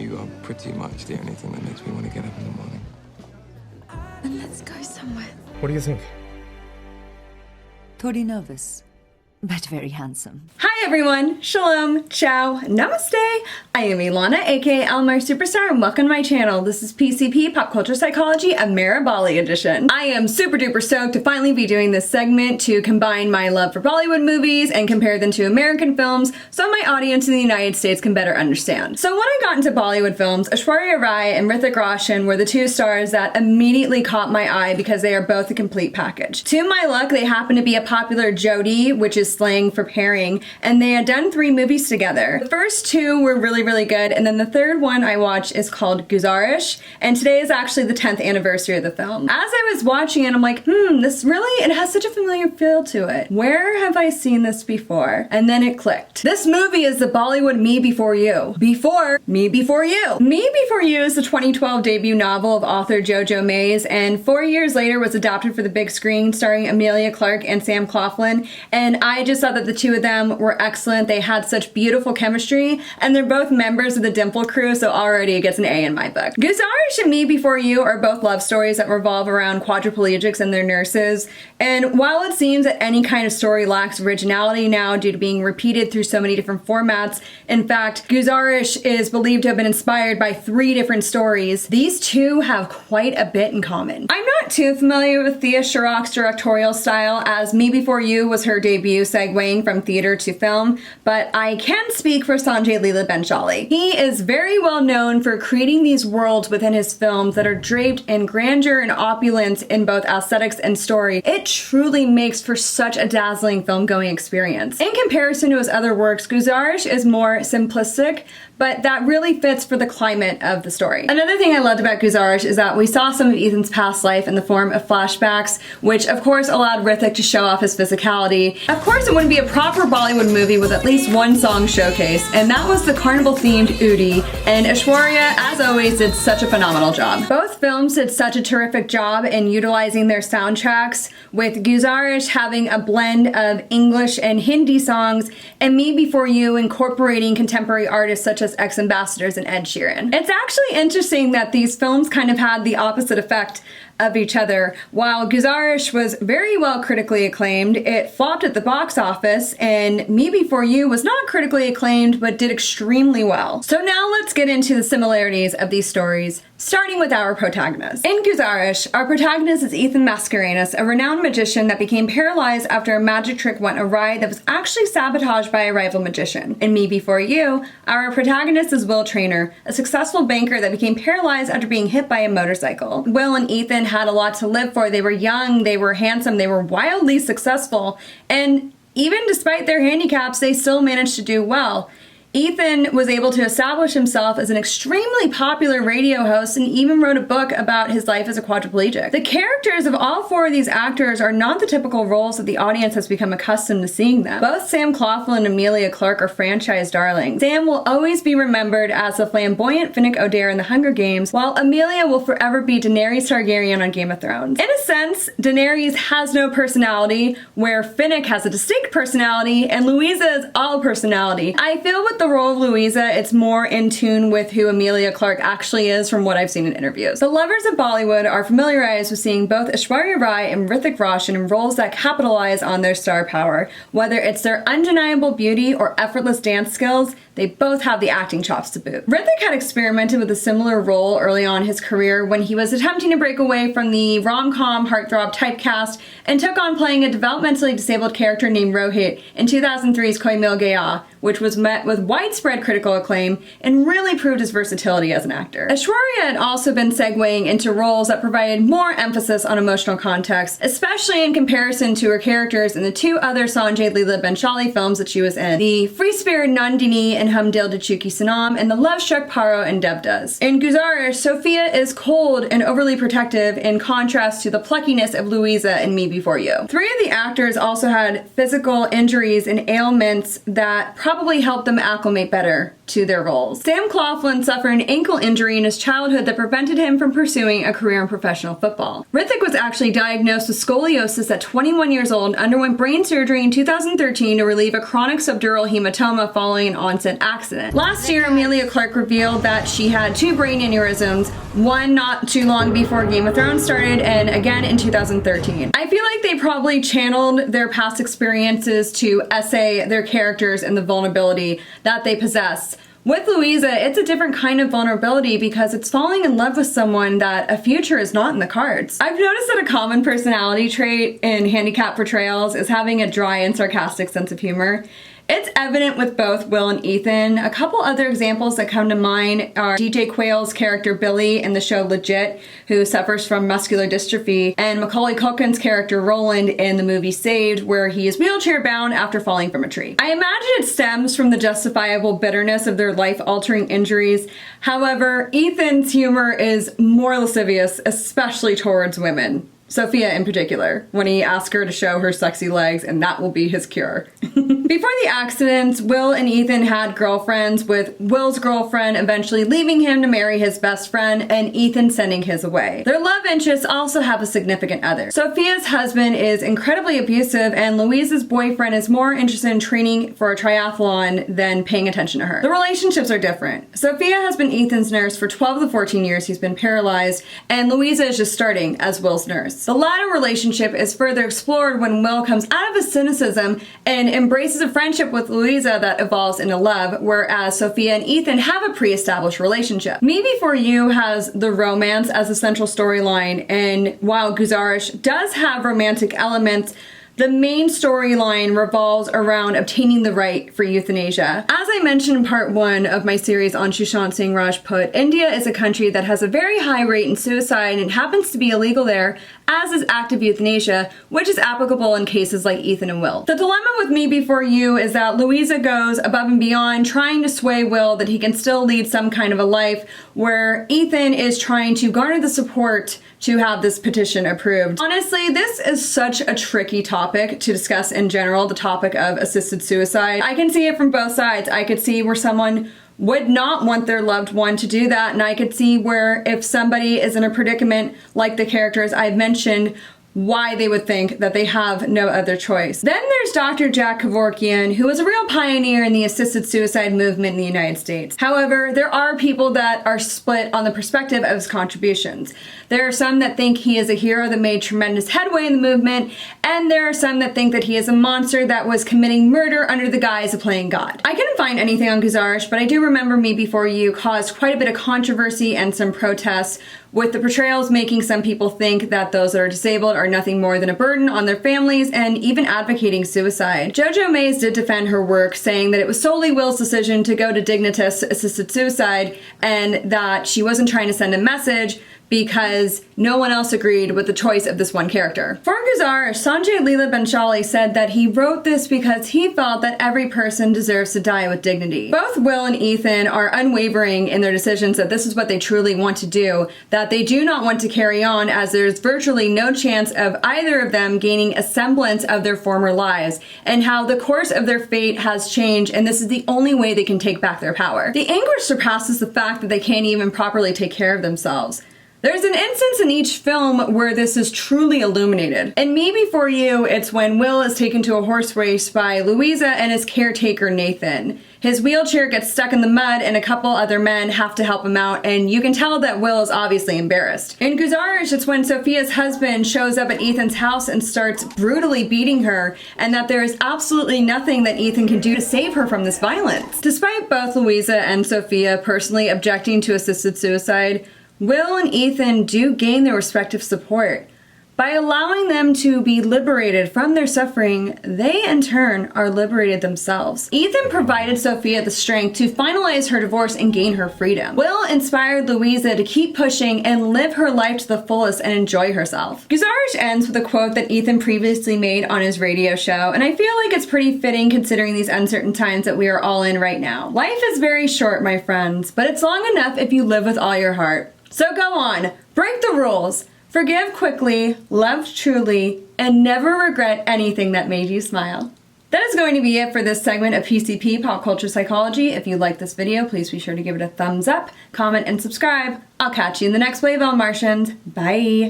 You are pretty much the only thing that makes me want to get up in the morning. Then let's go somewhere. What do you think? Tori nervous, but very handsome. Hi everyone, shalom, ciao, namaste. I am Ilana, aka Almar Superstar, and welcome to my channel. This is PCP, Pop Culture Psychology, AmeriBolly edition. I am super duper stoked to finally be doing this segment to combine my love for Bollywood movies and compare them to American films so my audience in the United States can better understand. So when I got into Bollywood films, Aishwarya Rai and Hrithik Roshan were the two stars that immediately caught my eye because they are both a complete package. To my luck, they happen to be a popular Jodi, which is slang for pairing, and they had done 3 movies together. The first 2 were really good, and then the third one I watched is called Guzaarish, and today is actually the 10th anniversary of the film. As I was watching it, I'm like, this really, it has such a familiar feel to it. Where have I seen this before? And then it clicked. This movie is the Bollywood Me Before You. Before Me Before You. Me Before You is the 2012 debut novel of author Jojo Mays, and 4 years later was adapted for the big screen starring Emilia, Clarke, and Sam Claflin, and I just thought that the two of them were excellent. They had such beautiful chemistry, and they're both members of the Dimple crew, so already it gets an A in my book. Guzaarish and Me Before You are both love stories that revolve around quadriplegics and their nurses, and while it seems that any kind of story lacks originality now due to being repeated through so many different formats, in fact, Guzaarish is believed to have been inspired by 3 different stories, these two have quite a bit in common. I'm not too familiar with Thea Sharrock's directorial style, as Me Before You was her debut segueing from theater to film, but I can speak for Sanjay Leela Bhansali. He is very well known for creating these worlds within his films that are draped in grandeur and opulence in both aesthetics and story. It truly makes for such a dazzling film-going experience. In comparison to his other works, Guzaarish is more simplistic, but that really fits for the climate of the story. Another thing I loved about Guzaarish is that we saw some of Ethan's past life in the form of flashbacks, which of course allowed Hrithik to show off his physicality. Of course it wouldn't be a proper Bollywood movie with at least one song showcase, and that was the carnival-themed Udi, and Aishwarya, as always, did such a phenomenal job. Both films did such a terrific job in utilizing their soundtracks, with Guzaarish having a blend of English and Hindi songs, and Me Before You incorporating contemporary artists such as ex-ambassadors and Ed Sheeran. It's actually interesting that these films kind of had the opposite effect of each other. While Guzaarish was very well critically acclaimed, it flopped at the box office, and Me Before You was not critically acclaimed but did extremely well. So now let's get into the similarities of these stories, starting with our protagonist. In Guzaarish, our protagonist is Ethan Mascarenhas, a renowned magician that became paralyzed after a magic trick went awry that was actually sabotaged by a rival magician. In Me Before You, our protagonist is Will Traynor, a successful banker that became paralyzed after being hit by a motorcycle. Will and Ethan had a lot to live for. They were young, they were handsome, they were wildly successful, and even despite their handicaps, they still managed to do well. Ethan was able to establish himself as an extremely popular radio host and even wrote a book about his life as a quadriplegic. The characters of all 4 of these actors are not the typical roles that the audience has become accustomed to seeing them. Both Sam Claflin and Emilia Clarke are franchise darlings. Sam will always be remembered as the flamboyant Finnick Odair in The Hunger Games, while Emilia will forever be Daenerys Targaryen on Game of Thrones. In a sense, Daenerys has no personality, where Finnick has a distinct personality and Louisa is all personality. I feel with the role of Louisa, it's more in tune with who Emilia Clarke actually is from what I've seen in interviews. The lovers of Bollywood are familiarized with seeing both Aishwarya Rai and Hrithik Roshan in roles that capitalize on their star power. Whether it's their undeniable beauty or effortless dance skills, they both have the acting chops to boot. Hrithik had experimented with a similar role early on in his career when he was attempting to break away from the rom-com heartthrob typecast and took on playing a developmentally disabled character named Rohit in 2003's Koi Mil Gaya, which was met with widespread critical acclaim and really proved his versatility as an actor. Aishwarya had also been segueing into roles that provided more emphasis on emotional context, especially in comparison to her characters in the 2 other Sanjay Leela Bhansali films that she was in, the free-spirited Nandini and Hum Dil De Chuki Sanam, and the love-struck Paro and Devdas. In Guzaarish, Sophia is cold and overly protective in contrast to the pluckiness of Louisa in Me Before You. 3 of the actors also had physical injuries and ailments that probably helped them acclimate better to their roles. Sam Claflin suffered an ankle injury in his childhood that prevented him from pursuing a career in professional football. Hrithik was actually diagnosed with scoliosis at 21 years old and underwent brain surgery in 2013 to relieve a chronic subdural hematoma following an onset accident. Last year, Emilia Clarke revealed that she had 2 brain aneurysms, one not too long before Game of Thrones started and again in 2013. I feel like they probably channeled their past experiences to essay their characters and the vulnerability that they possess. With Louisa, it's a different kind of vulnerability because it's falling in love with someone that a future is not in the cards. I've noticed that a common personality trait in handicap portrayals is having a dry and sarcastic sense of humor. It's evident with both Will and Ethan. A couple other examples that come to mind are DJ Quayle's character Billy in the show Legit, who suffers from muscular dystrophy, and Macaulay Culkin's character Roland in the movie Saved, where he is wheelchair bound after falling from a tree. I imagine it stems from the justifiable bitterness of their life-altering injuries. However, Ethan's humor is more lascivious, especially towards women. Sophia in particular, when he asks her to show her sexy legs and that will be his cure. Before the accidents, Will and Ethan had girlfriends, with Will's girlfriend eventually leaving him to marry his best friend and Ethan sending his away. Their love interests also have a significant other. Sophia's husband is incredibly abusive and Louisa's boyfriend is more interested in training for a triathlon than paying attention to her. The relationships are different. Sophia has been Ethan's nurse for 12 to 14 years. He's been paralyzed, and Louisa is just starting as Will's nurse. The latter relationship is further explored when Will comes out of his cynicism and embraces a friendship with Louisa that evolves into love, whereas Sophia and Ethan have a pre-established relationship. Me Before You has the romance as a central storyline, and while Guzaarish does have romantic elements, the main storyline revolves around obtaining the right for euthanasia. As I mentioned in part 1 of my series on Sushant Singh Rajput, India is a country that has a very high rate in suicide and happens to be illegal there, as is active euthanasia, which is applicable in cases like Ethan and Will. The dilemma with Me Before You is that Louisa goes above and beyond trying to sway Will that he can still lead some kind of a life, where Ethan is trying to garner the support to have this petition approved. Honestly, this is such a tricky topic to discuss in general, the topic of assisted suicide. I can see it from both sides. I could see where someone would not want their loved one to do that, and I could see where if somebody is in a predicament like the characters I've mentioned, why they would think that they have no other choice. Then there's Dr. Jack Kevorkian, who is a real pioneer in the assisted suicide movement in the United States. However, there are people that are split on the perspective of his contributions. There are some that think he is a hero that made tremendous headway in the movement, and there are some that think that he is a monster that was committing murder under the guise of playing God. I couldn't find anything on Guzaarish, but I do remember Me Before You caused quite a bit of controversy and some protests, with the portrayals making some people think that those that are disabled are nothing more than a burden on their families, and even advocating suicide. Jojo Mays did defend her work, saying that it was solely Will's decision to go to Dignitas assisted suicide and that she wasn't trying to send a message because no one else agreed with the choice of this one character. For Guzaarish, Sanjay Leela Bhanshali said that he wrote this because he felt that every person deserves to die with dignity. Both Will and Ethan are unwavering in their decisions that this is what they truly want to do, that they do not want to carry on, as there's virtually no chance of either of them gaining a semblance of their former lives, and how the course of their fate has changed and this is the only way they can take back their power. The anguish surpasses the fact that they can't even properly take care of themselves. There's an instance in each film where this is truly illuminated. In Me Before You, it's when Will is taken to a horse race by Louisa and his caretaker Nathan. His wheelchair gets stuck in the mud and a couple other men have to help him out, and you can tell that Will is obviously embarrassed. In Guzaarish, it's when Sophia's husband shows up at Ethan's house and starts brutally beating her, and that there is absolutely nothing that Ethan can do to save her from this violence. Despite both Louisa and Sophia personally objecting to assisted suicide, Will and Ethan do gain their respective support. By allowing them to be liberated from their suffering, they in turn are liberated themselves. Ethan provided Sophia the strength to finalize her divorce and gain her freedom. Will inspired Louisa to keep pushing and live her life to the fullest and enjoy herself. Guzaarish ends with a quote that Ethan previously made on his radio show, and I feel like it's pretty fitting considering these uncertain times that we are all in right now. Life is very short, my friends, but it's long enough if you live with all your heart. So go on, break the rules, forgive quickly, love truly, and never regret anything that made you smile. That is going to be it for this segment of PCP, Pop Culture Psychology. If you like this video, please be sure to give it a thumbs up, comment, and subscribe. I'll catch you in the next wave, all Martians. Bye!